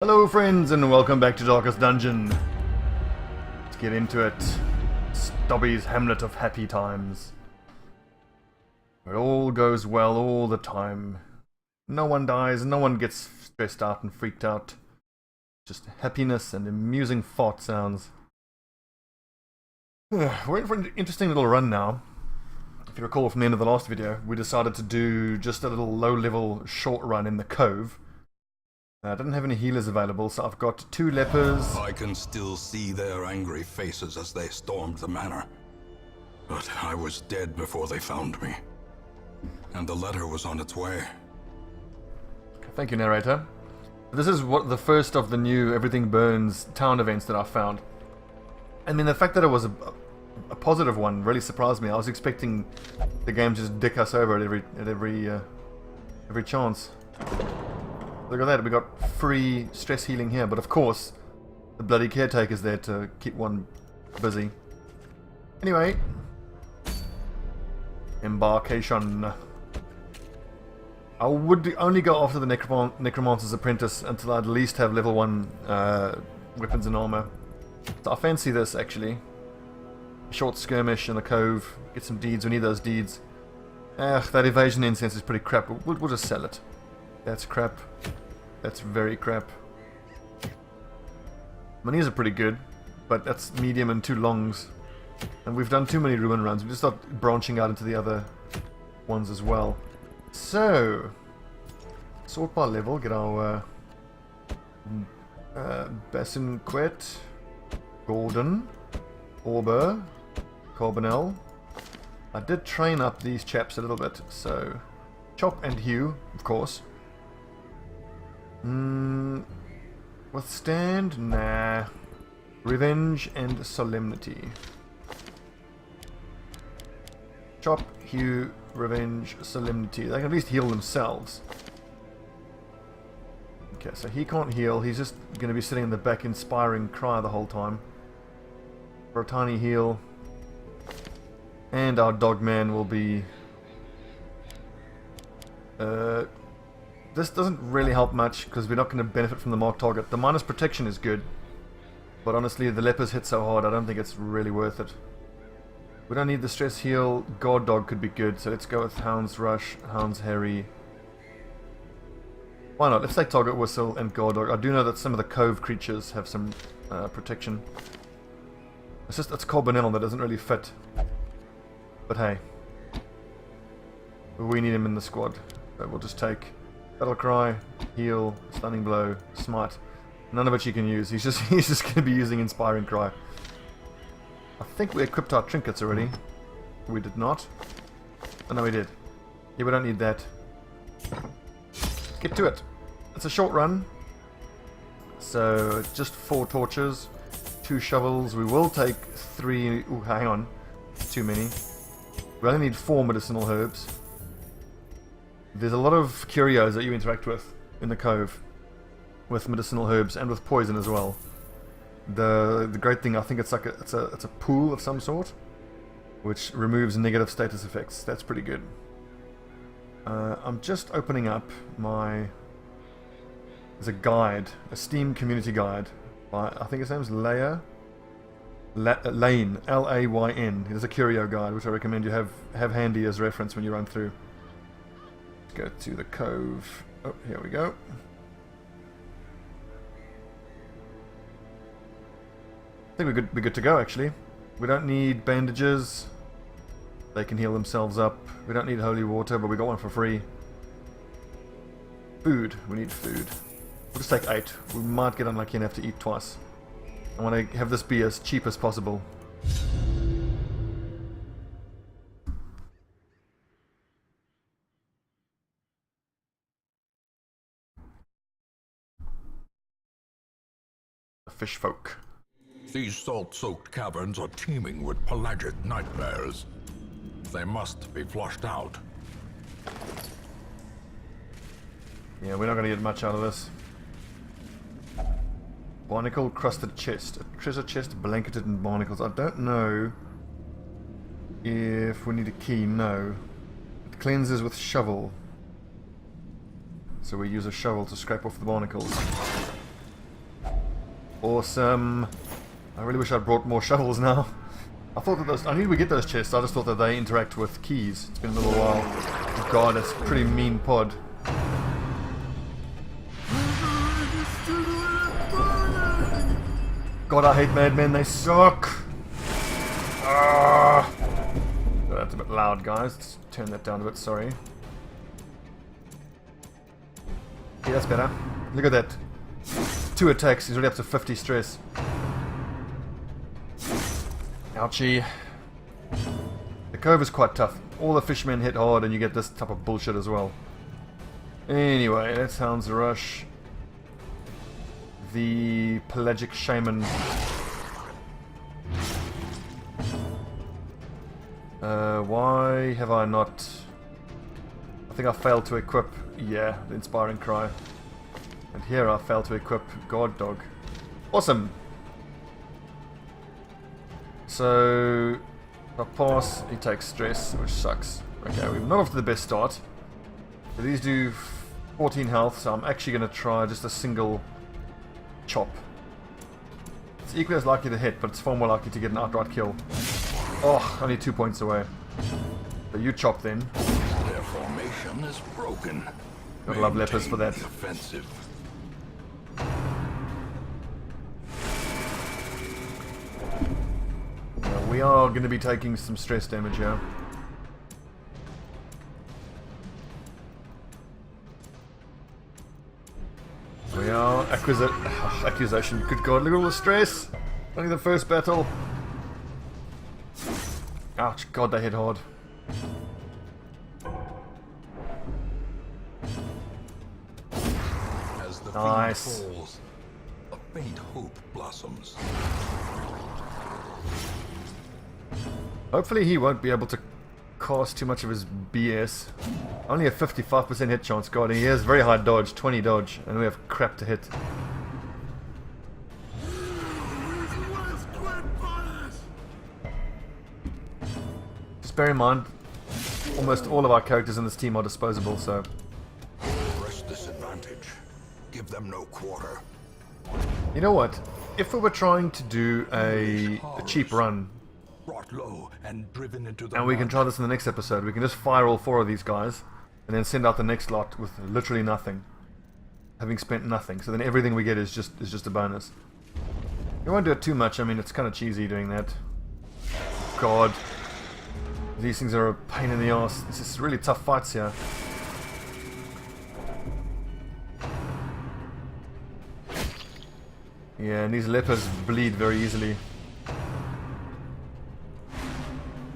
Hello friends and welcome back to Darkest Dungeon. Let's get into it. Stobby's Hamlet of Happy Times. Where it all goes well all the time. No one dies, no one gets stressed out and freaked out. Just happiness and amusing fart sounds. We're in for an interesting little run now. If you recall from the end of the last video, we decided to do just a little low-level short run in the cove. I didn't have any healers available, so I've got 2 lepers. I can still see their angry faces as they stormed the manor. But I was dead before they found me. And the letter was on its way. Thank you, narrator. This is the first of the new Everything Burns town events that I found. I mean, the fact that it was a positive one really surprised me. I was expecting the game to just dick us over at every chance. Look at that, we got free stress healing here, but of course, the bloody caretaker's there to keep one busy. Anyway, embarkation. I would only go after the Necromancer's Apprentice until I at least have level 1 weapons and armor. So I fancy this actually. Short skirmish in the cove, get some deeds, we need those deeds. That evasion incense is pretty crap, but we'll just sell it. That's crap. That's very crap. Monies are pretty good, but that's medium and 2 longs. And we've done too many ruin runs, we just start branching out into the other ones as well. So, sort by level, get our Basinquet, Gordon, Auber, Carbonell. I did train up these chaps a little bit, so Chop and Hugh, of course. Withstand? Nah. Revenge and Solemnity. Chop, Hugh, Revenge, Solemnity. They can at least heal themselves. Okay, so he can't heal. He's just going to be sitting in the back inspiring cry the whole time. For a tiny heal. And our dogman will be... this doesn't really help much because we're not going to benefit from the marked target. The minus protection is good, but honestly the lepers hit so hard I don't think it's really worth it. We don't need the stress heal. Guard dog could be good, so let's go with Hound's Rush, Hound's Harry. Why not? Let's take target whistle and guard dog. I do know that some of the cove creatures have some protection. It's Carbonell that doesn't really fit. But hey, we need him in the squad, so we'll just take Battle Cry, Heal, Stunning Blow, Smite. None of which he can use. He's just going to be using Inspiring Cry. I think we equipped our trinkets already. We did not. Oh no, we did. Yeah, we don't need that. Get to it. It's a short run. So just 4 torches, 2 shovels. We will take 3. Ooh, hang on. Too many. We only need 4 medicinal herbs. There's a lot of curios that you interact with in the cove, with medicinal herbs and with poison as well. The great thing, I think it's like it's a pool of some sort, which removes negative status effects. That's pretty good. I'm just opening up my. There's a guide, a Steam community guide by, I think his name's Lane, L-A-Y-N. There's a curio guide which I recommend you have handy as reference when you run through. Go to the cove. Oh, here we go. I think we're good to go actually. We don't need bandages. They can heal themselves up. We don't need holy water, but we got one for free. Food. We need food. We'll just take 8. We might get unlucky and have to eat twice. I want to have this be as cheap as possible. Fish folk. These salt-soaked caverns are teeming with pelagic nightmares. They must be flushed out. Yeah, we're not going to get much out of this. Barnacle crusted chest. A treasure chest blanketed in barnacles. I don't know if we need a key. No. It cleanses with shovel. So we use a shovel to scrape off the barnacles. Awesome. I really wish I'd brought more shovels now. I thought that those... I knew we get those chests, I just thought that they interact with keys. It's been a little while. God, that's a pretty mean pod. God, I hate madmen, they suck! Ah. Oh, that's a bit loud, guys. Let's turn that down a bit, sorry. Okay, that's better. Look at that. 2 attacks, he's already up to 50 stress. Ouchie. The cove is quite tough. All the fishermen hit hard and you get this type of bullshit as well. Anyway, that's Hound's Rush. The pelagic shaman. Why have I not... I think I failed to equip, yeah, the inspiring cry. And here I failed to equip guard dog. Awesome! So, if I pass, he takes stress, which sucks. Okay, we're not off to the best start. But these do 14 health, so I'm actually going to try just a single chop. It's equally as likely to hit, but it's far more likely to get an outright kill. Oh, only 2 points away. So you chop then. Their formation is broken. Gotta love lepers for that. Offensive. Yeah, we are going to be taking some stress damage here. We are accusation. Good God, look at all the stress. Only the first battle. Ouch, God, they hit hard. As the Nice. fiend falls, a faint hope blossoms. Hopefully he won't be able to cast too much of his BS. Only a 55% hit chance, God, and he has very high dodge, 20 dodge, and we have crap to hit. Just bear in mind, almost all of our characters in this team are disposable, so... Press this advantage. Give them no quarter. You know what? If we were trying to do a cheap run, Brought low and driven into the and we can mud. try this in the next episode, we can just fire all 4 of these guys, and then send out the next lot with literally nothing. Having spent nothing, so then everything we get is just a bonus. You won't do it too much, I mean it's kind of cheesy doing that. God. These things are a pain in the ass. This is really tough fights here. Yeah, and these lepers bleed very easily.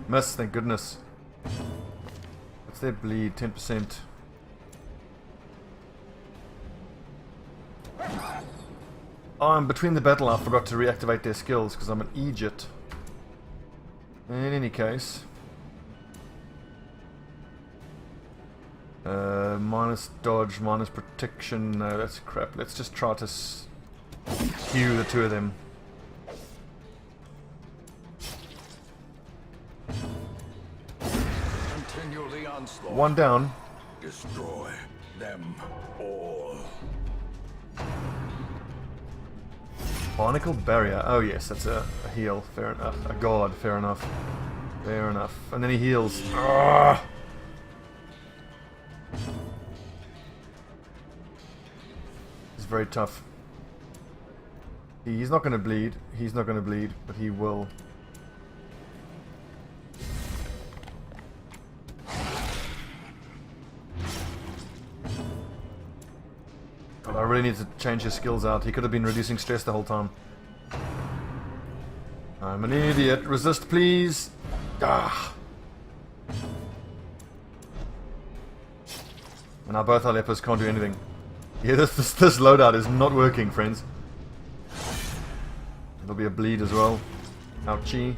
Miss, thank goodness. What's their bleed? 10%. Oh, I'm between the battle, I forgot to reactivate their skills because I'm an idiot. In any case. Minus dodge, minus protection. No, that's crap. Let's just try to skew the 2 of them. Continue the onslaught. 1 down. Destroy them all. Barnacle barrier. Oh yes, that's a heal. Fair enough. A guard. Fair enough. Fair enough. And then he heals. Ah! It's very tough. He's not going to bleed. He's not going to bleed, but he will. God, I really need to change his skills out. He could have been reducing stress the whole time. I'm an idiot. Resist, please. Ah. And now both our lepers can't do anything. Yeah, this loadout is not working, friends. There'll be a bleed as well. Ouchie.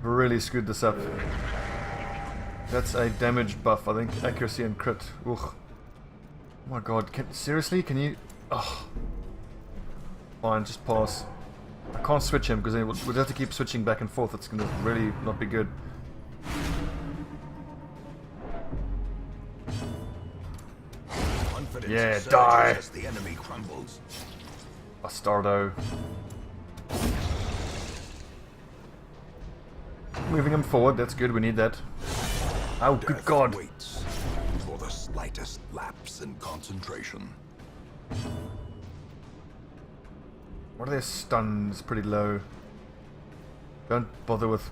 Really screwed this up. That's a damage buff, I think. Accuracy and crit. Ugh. Oh my god, seriously? Can you... Oh. Fine, just pass. I can't switch him because we'd have to keep switching back and forth. It's going to really not be good. Confidence Yeah, surges die. as the enemy crumbles. Bastardo. Moving him forward, that's good, we need that. Oh, good God. Waits for the slightest lapse in concentration. What are their stuns? Pretty low. Don't bother with...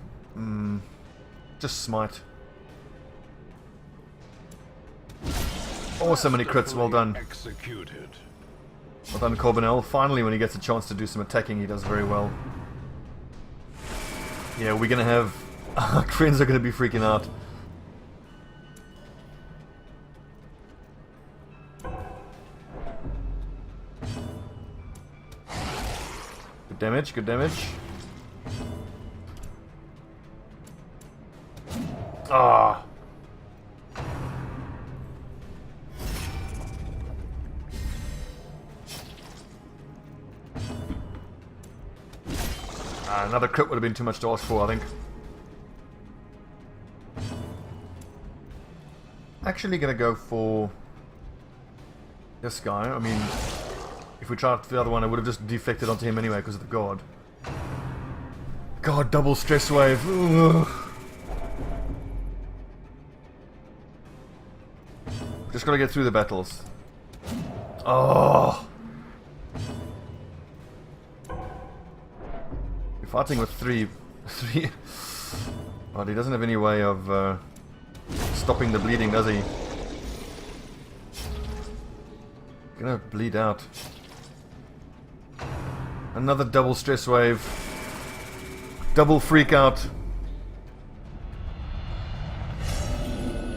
just smite. Oh, so many crits, well done. Executed. Well done, Corbinell. Finally, when he gets a chance to do some attacking, he does very well. Yeah, we're gonna have... Our friends are gonna be freaking out. Good damage, good damage. Ah. Another crit would have been too much to ask for, I think. Actually gonna go for this guy. I mean, if we tried the other one, I would have just deflected onto him anyway because of the guard. God, double stress wave. Ugh. Just gotta get through the battles. Oh. You're fighting with three. But he doesn't have any way of stopping the bleeding, does he? Gonna bleed out. Another double stress wave. Double freak out.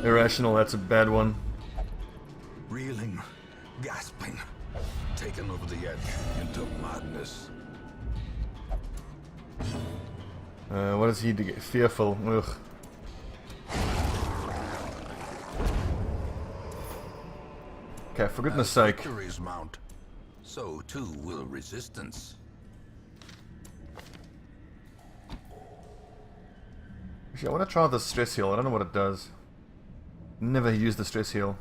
Irrational, that's a bad one. Reeling, gasping, taken over the edge into madness. What does he do? Fearful. Ugh. Okay, for goodness sake. Victories mount, so too will resistance. Actually, I want to try the stress heal. I don't know what it does. Never used the stress heal.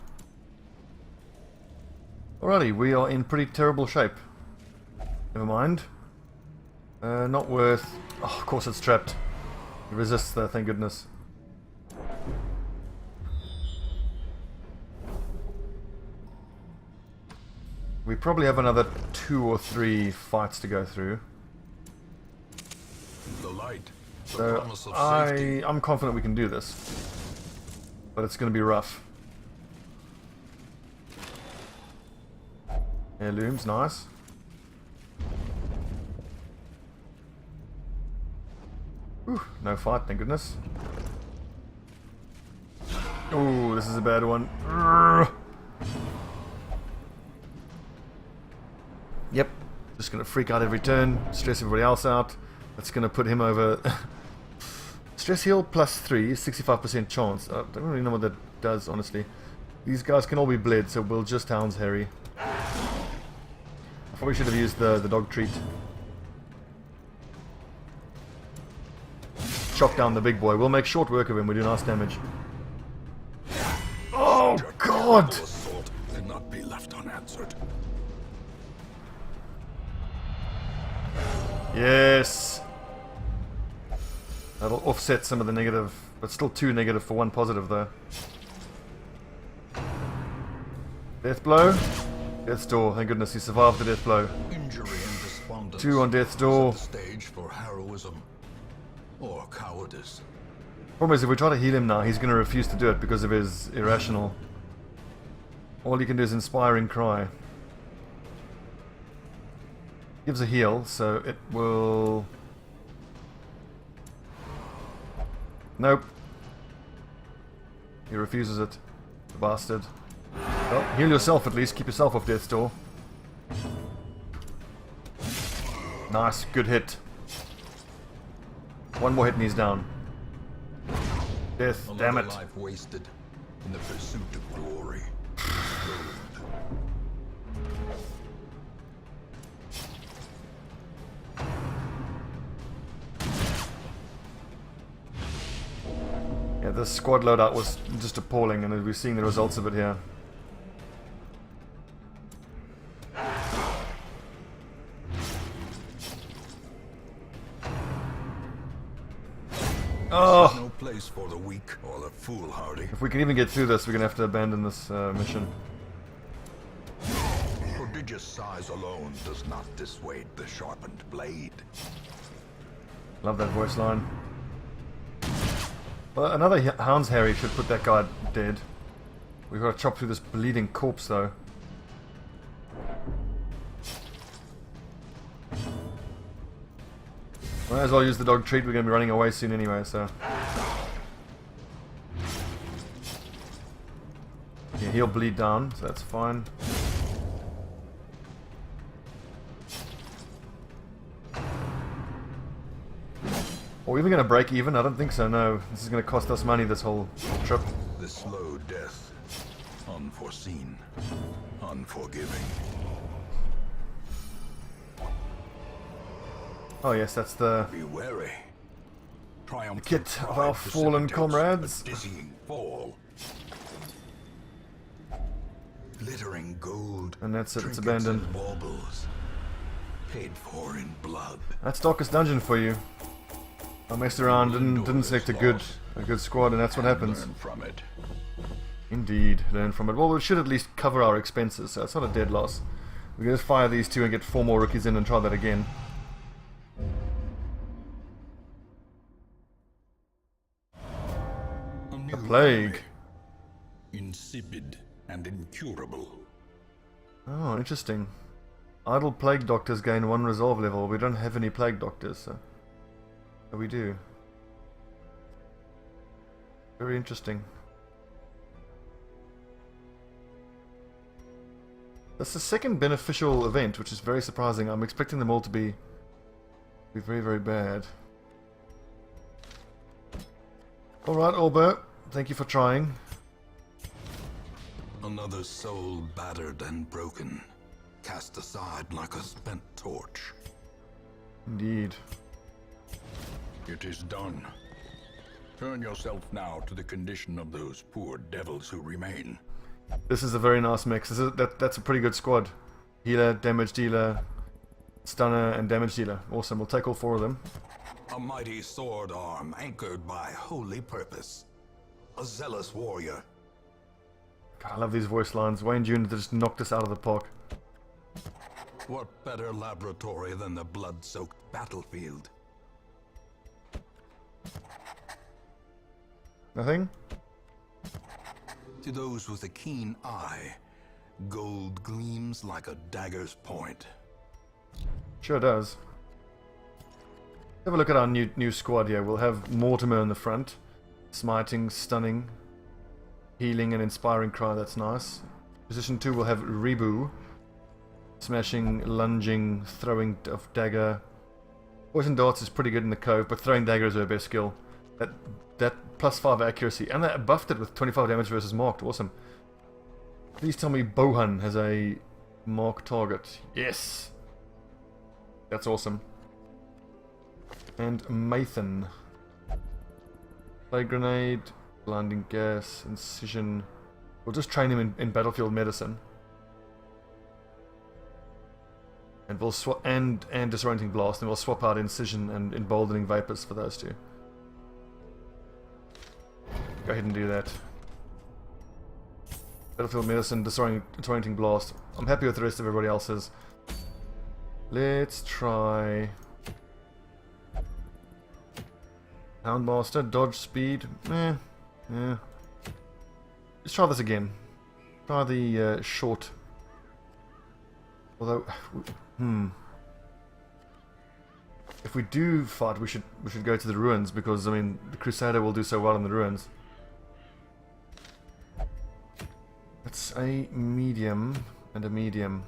Alrighty, we are in pretty terrible shape. Never mind. Not worth... Oh, of course it's trapped. It resists that, thank goodness. We probably have another 2 or 3 fights to go through. The light, the So promise of safety. I'm confident we can do this. But it's going to be rough. Heirlooms, nice. Whew, no fight, thank goodness. Oh, this is a bad one. Urgh. Yep, just gonna freak out every turn, stress everybody else out. That's gonna put him over. Stress heal plus 3, 65% chance. I don't really know what that does, honestly. These guys can all be bled, so we'll just Hounds Harry. I probably should have used the dog treat. Chop down the big boy. We'll make short work of him. We do nice damage. Oh, God! The assault cannot be left unanswered. Yes! That'll offset some of the negative, but still 2 negative for 1 positive, though. Death blow. Death's door. Thank goodness he survived the death blow. Injury and despondence 2 on death's door. set the stage for heroism or cowardice. Problem is, if we try to heal him now, he's going to refuse to do it because of his irrational. All he can do is inspiring cry. Gives a heal, so it will... Nope. He refuses it. The bastard. Well, heal yourself at least. Keep yourself off death's door. Nice, good hit. 1 more hit and he's down. Death, damn it. Another life wasted in the pursuit of glory. Yeah, this squad loadout was just appalling, and we're seeing the results of it here. Oh! No place for the weak or the foolhardy. If we can even get through this, we're gonna have to abandon this mission. Prodigious size alone does not dissuade the sharpened blade. Love that voice line. Well, another Hound's Harry should put that guy dead. We've got to chop through this bleeding corpse, though. Might as well use the dog treat. We're going to be running away soon anyway, so... Yeah, he'll bleed down, so that's fine. Are we even going to break even? I don't think so, no. This is going to cost us money, this whole trip. The slow death. Unforeseen. Unforgiving. Oh yes, that's the Be wary. Triumph kit of our fallen comrades. Dizzying fall. Glittering gold. And that's it, it's trinkets abandoned. and baubles. Paid for in blood. That's Darkest Dungeon for you. I messed around, didn't select a good squad, and that's what happens. Learn from it. Indeed, learn from it. Well, we should at least cover our expenses, so it's not a dead loss. We can just fire these two and get 4 more rookies in and try that again. A plague. Insipid and incurable. Oh, interesting. Idle plague doctors gain 1 resolve level. We don't have any plague doctors, so... Oh, we do. Very interesting. That's the second beneficial event, which is very surprising. I'm expecting them all to be very, very bad. Alright, Albert. Thank you for trying. Another soul battered and broken. Cast aside like a spent torch. Indeed. It is done. Turn yourself now to the condition of those poor devils who remain. This is a very nice mix. That's a pretty good squad. Healer, damage dealer, stunner, and damage dealer. Awesome. We'll take all 4 of them. A mighty sword arm anchored by holy purpose. A zealous warrior. God, I love these voice lines. Wayne Jr. just knocked us out of the park. What better laboratory than the blood-soaked battlefield? Nothing? To those with a keen eye, gold gleams like a dagger's point. Sure does. Have a look at our new squad here. We'll have Mortimer in the front. Smiting, stunning, healing and inspiring cry, that's nice. Position 2 we'll have Rebu. Smashing, lunging, throwing of dagger. Poison darts is pretty good in the cove, but throwing dagger is her best skill. That plus 5 accuracy, and that buffed it with 25 damage versus marked. Awesome. Please tell me Bohan has a marked target. Yes! That's awesome. And Mathan. Plague grenade, blinding gas, incision. We'll just train him in battlefield medicine. And we'll swap and disorienting blast, and we'll swap out incision and emboldening vapors for those two. Go ahead and do that. Battlefield medicine, disorienting blast. I'm happy with the rest of everybody else's. Let's try Houndmaster, dodge speed. Yeah. Let's try this again. Try the short. Although, if we do fight, we should go to the ruins, because I mean the Crusader will do so well in the ruins. It's a medium and a medium.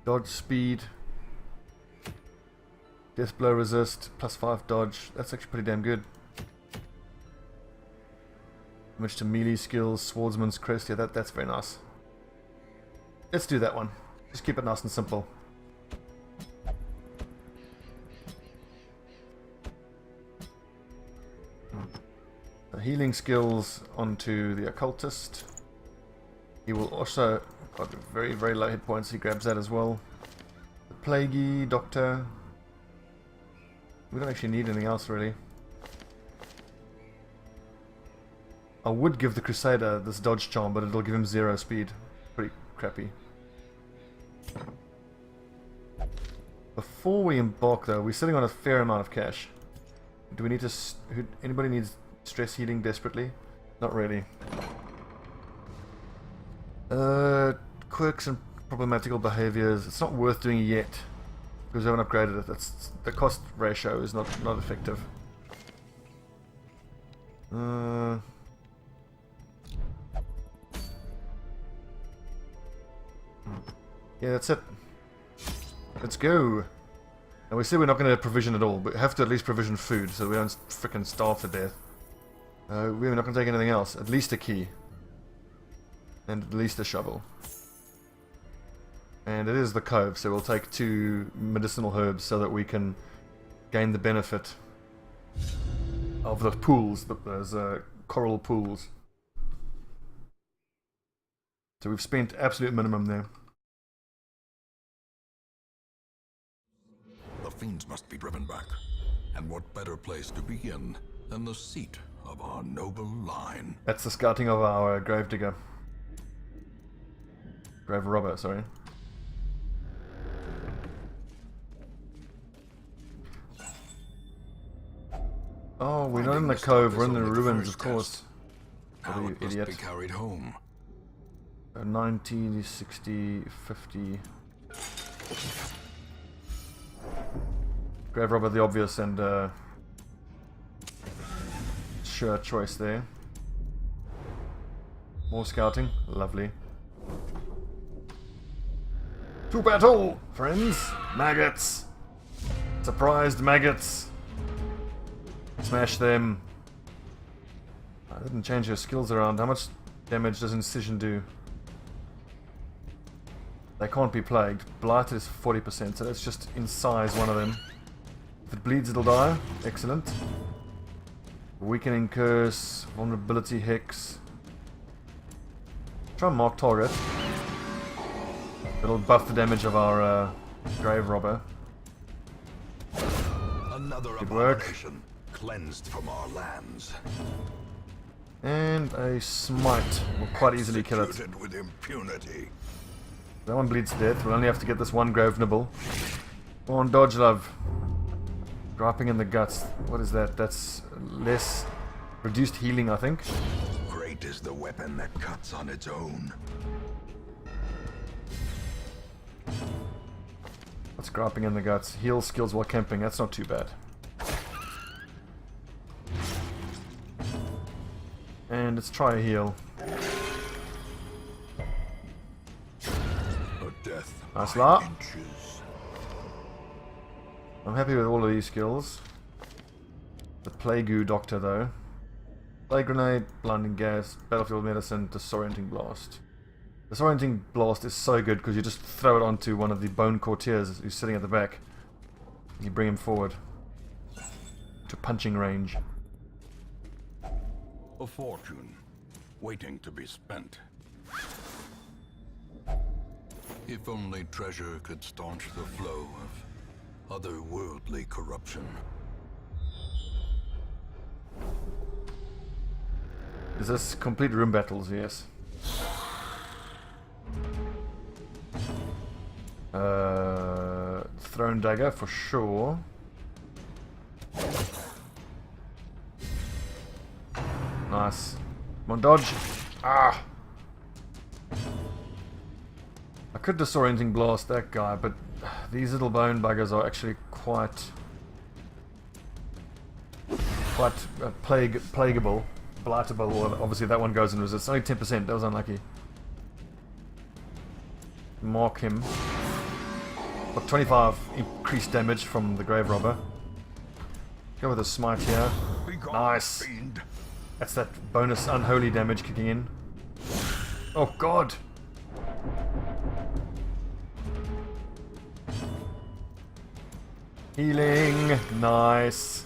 Dodge speed. Death blow resist, plus 5 dodge. That's actually pretty damn good. Damage to melee skills, swordsman's crest. Yeah, that's very nice. Let's do that one. Just keep it nice and simple. The healing skills onto the occultist. He will also got very, very low hit points. He grabs that as well. The plaguey doctor. We don't actually need anything else really. I would give the Crusader this dodge charm, but it'll give him 0 speed. Pretty crappy. Before we embark though, we're sitting on a fair amount of cash. Do we need to... anybody needs stress healing desperately? Not really. Quirks and problematical behaviors. It's not worth doing yet. Because we haven't upgraded it. That's, the cost ratio is not effective. Yeah, that's it. Let's go. And we said we're not going to provision at all, but we have to at least provision food so we don't frickin' starve to death. We're not going to take anything else. At least a key. And at least a shovel. And it is the cove, so we'll take 2 medicinal herbs so that we can gain the benefit of the pools, those coral pools. So we've spent absolute minimum there. The fiends must be driven back. And what better place to begin than the seat of our noble line? That's the scouting of our gravedigger. Grave robber, sorry. Oh, we're not in the cove, we're in the ruins, of course. How What are you, it must idiot? be carried home. 90, 60, 50. Grave robber, the obvious and sure choice there. More scouting, lovely. To battle, friends! Maggots! Surprised maggots! Smash them. I didn't change your skills around. How much damage does Incision do? They can't be plagued. Blighted is 40%, so let's just incise one of them. If it bleeds, it'll die. Excellent. Weakening Curse, Vulnerability Hex. Try and mark target. It'll buff the damage of our Grave Robber. Another Good work. abomination cleansed from our lands. And a Smite will quite easily kill it. Executed with impunity. That one bleeds to death. We'll only have to get this one Grave Nibble. Go on, dodge, love. Griping in the guts. What is that? That's less reduced healing, I think. Great is the weapon that cuts on its own. What's griping in the guts? Heal skills while camping. That's not too bad. And let's try a heal. A death Nice by lot. inches. I'm happy with all of these skills. The Plague Doctor, though. Plague Grenade, Blinding Gas, Battlefield Medicine, Disorienting Blast. Disorienting Blast is so good because you just throw it onto one of the Bone Courtiers who's sitting at the back. You bring him forward to punching range. A fortune waiting to be spent. If only treasure could staunch the flow of otherworldly corruption. Is this complete room battles? Yes. Thrown dagger for sure. Nice. Come on, dodge. Ah! I could disorienting blast that guy, but these little bone buggers are actually quite plaguable. Blightable, well, obviously that one goes in resist. Only 10%, that was unlucky. Mark him. Got 25 increased damage from the Grave Robber. Go with a smite here. Nice. Fiend. That's that bonus unholy damage kicking in. Oh god! Healing! Nice.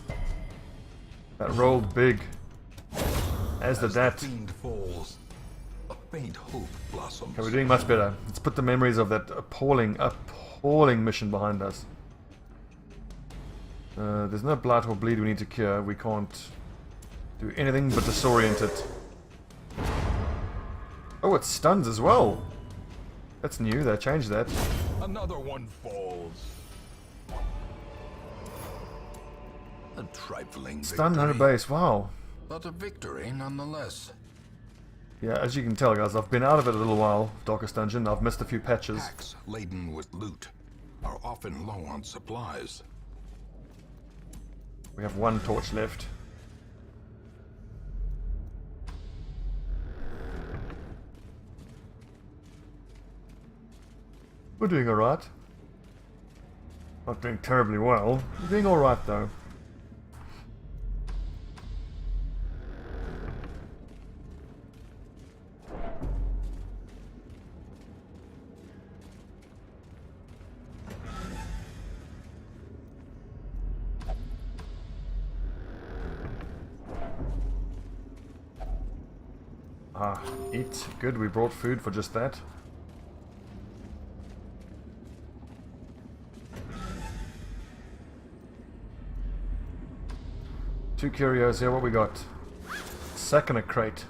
That rolled big. As did that. Fiend falls, a faint hope blossoms. Okay, we're doing much better. Let's put the memories of that appalling mission behind us. There's no blight or bleed we need to cure. We can't do anything but disorient it. Oh, it stuns as well. That's new, they changed that. Another one falls. A trifling Stun victory, 100 base, wow. but a victory nonetheless. Yeah, as you can tell, guys, I've been out of it a little while, Darkest Dungeon. I've missed a few patches. Packs laden with loot are often low on supplies. We have one torch left. We're doing alright. Not doing terribly well. We're doing alright though. Ah, eat. Good, we brought food for just that. Two curios here, what we got? Sack and a crate.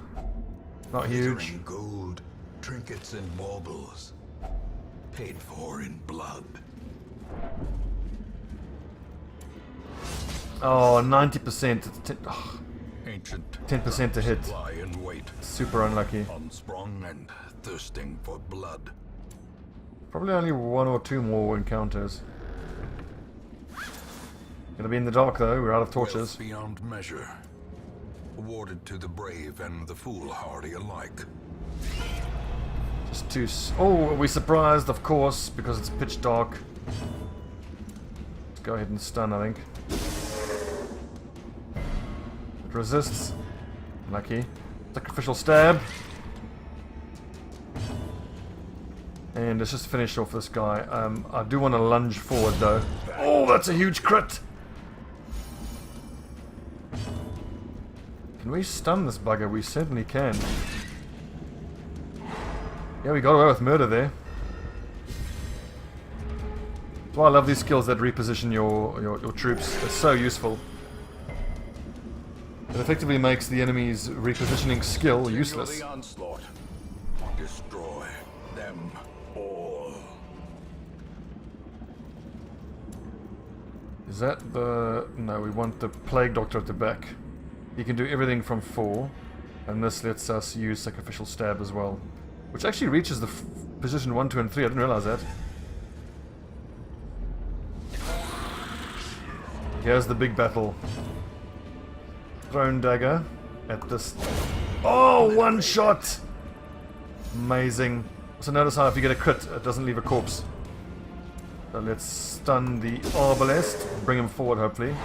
Not huge. Glittering gold, trinkets and baubles, paid for in blood. Oh, 90%. It's oh, Ancient 10% to hit. lie in wait, Super unlucky. unsprung and thirsting for blood. Probably only one or two more encounters. Gonna be in the dark though, we're out of torches. Wealth beyond measure, awarded to the brave and the foolhardy alike. Just two. Oh, are we surprised? Of course, because it's pitch dark. Let's go ahead and stun, I think. It resists. Lucky. Sacrificial stab. And let's just finish off this guy. I do want to lunge forward though. Oh, that's a huge crit! Can we stun this bugger? We certainly can. Yeah, we got away with murder there. That's why I love these skills that reposition your troops. It's so useful. It effectively makes the enemy's repositioning skill useless. The onslaught. Destroy them all. Is that the... No, we want the Plague Doctor at the back. He can do everything from 4, and this lets us use Sacrificial Stab as well. Which actually reaches the position 1, 2, and 3, I didn't realize that. Here's the big battle. Thrown dagger at this... Oh, one shot! Amazing. So notice how if you get a crit, it doesn't leave a corpse. So let's stun the Arbalest, bring him forward hopefully.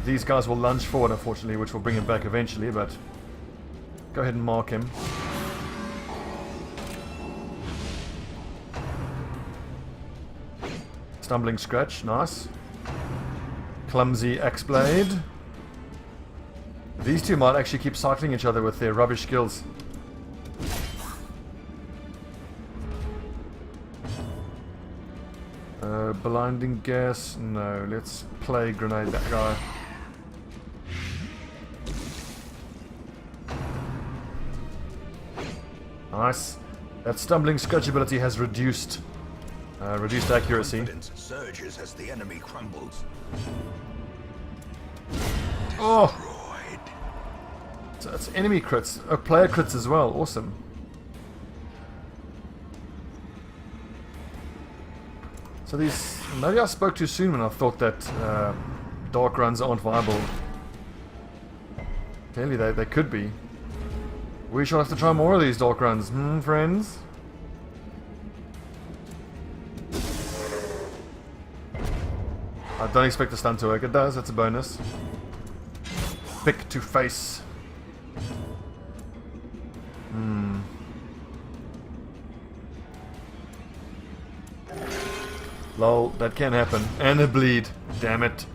These guys will lunge forward unfortunately, which will bring him back eventually, but go ahead and mark him. Stumbling Scratch, nice. Clumsy Axe Blade. These two might actually keep cycling each other with their rubbish skills. Blinding Gas, no, let's Plague Grenade that guy. Nice. That Stumbling Scratch ability has reduced accuracy. Confidence surges as the enemy crumbles. Oh! Destroyed. So it's enemy crits. Oh, player crits as well. Awesome. So these... Maybe I spoke too soon when I thought that dark runs aren't viable. Clearly they could be. We shall have to try more of these dark runs, friends? I don't expect the stun to work. It does, that's a bonus. Pick to face. Lol, that can happen. And a bleed. Damn it.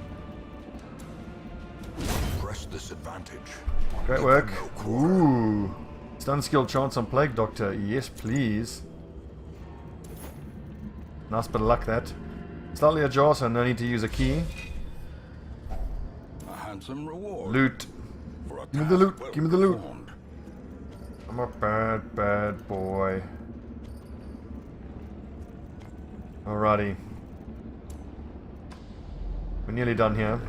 Press this advantage. Great work. Ooh. Stun skill chance on Plague Doctor. Yes, please. Nice bit of luck, that. Slightly ajar, so no need to use a key. A handsome reward. Loot. For a Give me the loot. task Give me the loot. performed. I'm a bad, bad boy. Alrighty. We're nearly done here.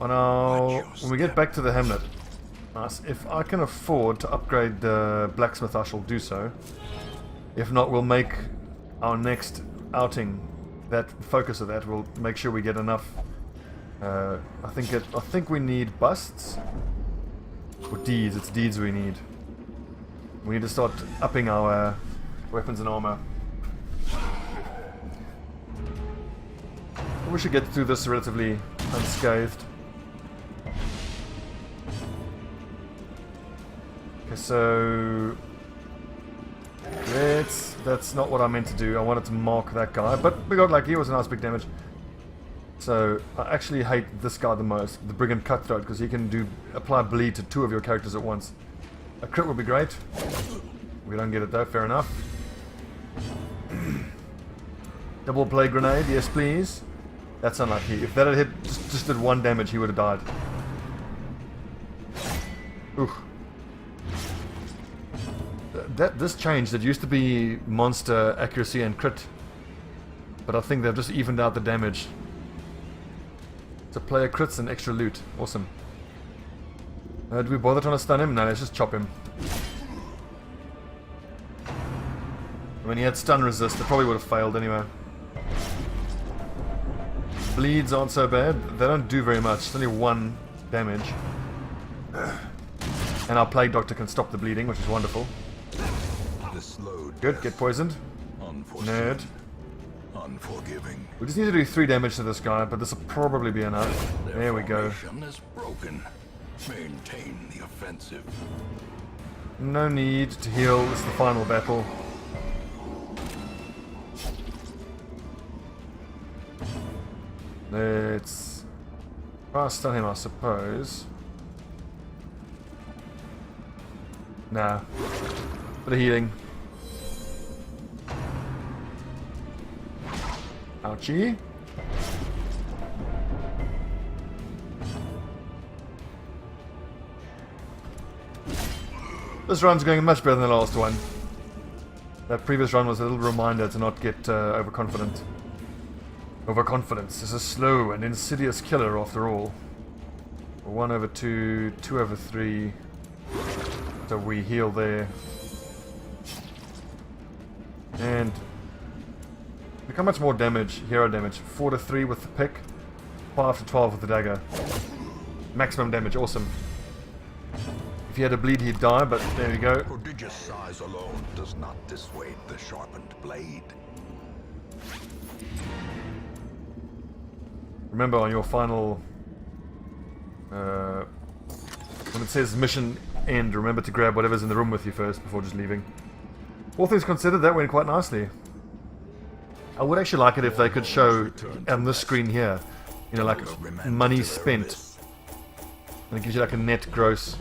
Oh no, when we get back to the hamlet, nice. If I can afford to upgrade the blacksmith, I shall do so. If not, we'll make our next outing, that focus of that, we'll make sure we get enough. I think we need busts. Or deeds, it's deeds we need. We need to start upping our weapons and armor. We should get through this relatively unscathed. Okay, so that's not what I meant to do. I wanted to mark that guy, but we got lucky. It was a nice big damage. So I actually hate this guy the most, the Brigand Cutthroat, because he can apply bleed to 2 of your characters at once. A crit would be great. We don't get it though, fair enough. Double play grenade, yes please. That's unlucky. If that had hit, just did 1 damage, he would have died. Oof. This changed. It used to be monster accuracy and crit, but I think they've just evened out the damage. So player crits and extra loot. Awesome. Do we bother trying to stun him? No, let's just chop him. When he had stun resist, it probably would have failed anyway. Bleeds aren't so bad. They don't do very much. It's only 1 damage. And our Plague Doctor can stop the bleeding, which is wonderful. Good, get poisoned. Nerd. Unforgiving. We just need to do 3 damage to this guy, but this will probably be enough. There we go. Is broken. Maintain the offensive. No need to heal. This is the final battle. Let's try to stun him, I suppose. Nah. Bit of healing. Ouchie. This run's going much better than the last one. That previous run was a little reminder to not get overconfident. Overconfidence is a slow and insidious killer after all. 1 over 2, 2 over 3. So we heal there. And look how much more damage, hero damage. 4 to 3 with the pick, 5 to 12 with the dagger. Maximum damage, awesome. If he had a bleed, he'd die, but there we go. Prodigious size alone does not dissuade the sharpened blade. Remember on your final, when it says mission end, remember to grab whatever's in the room with you first before just leaving. All things considered, that went quite nicely. I would actually like it if they could show on this screen here, you know, like money spent, and it gives you like a net gross,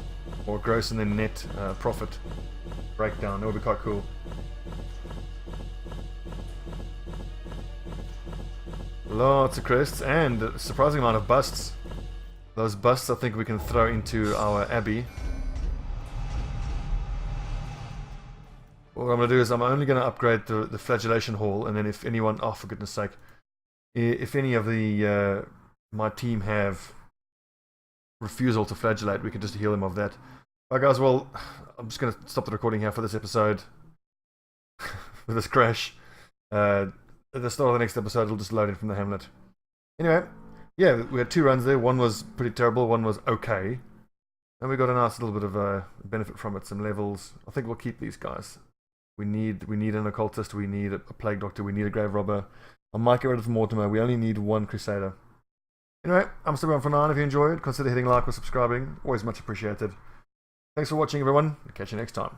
or gross and then net profit breakdown. That would be quite cool. Lots of crests and a surprising amount of busts. Those busts I think we can throw into our abbey. What I'm going to do is I'm only going to upgrade the flagellation hall, and then if anyone, oh for goodness sake, if any of the my team have refusal to flagellate, we can just heal them of that. Alright guys, well, I'm just going to stop the recording here for this episode. With this crash. At the start of the next episode, it'll just load in from the hamlet. Anyway, yeah, we had 2 runs there. One was pretty terrible, one was okay. And we got a nice little bit of a benefit from it, some levels. I think we'll keep these guys. We need an occultist, we need a plague doctor, we need a grave robber. I might get rid of Mortimer, we only need 1 crusader. Anyway, I'm still around for 9. If you enjoyed, consider hitting like or subscribing. Always much appreciated. Thanks for watching everyone. I'll catch you next time.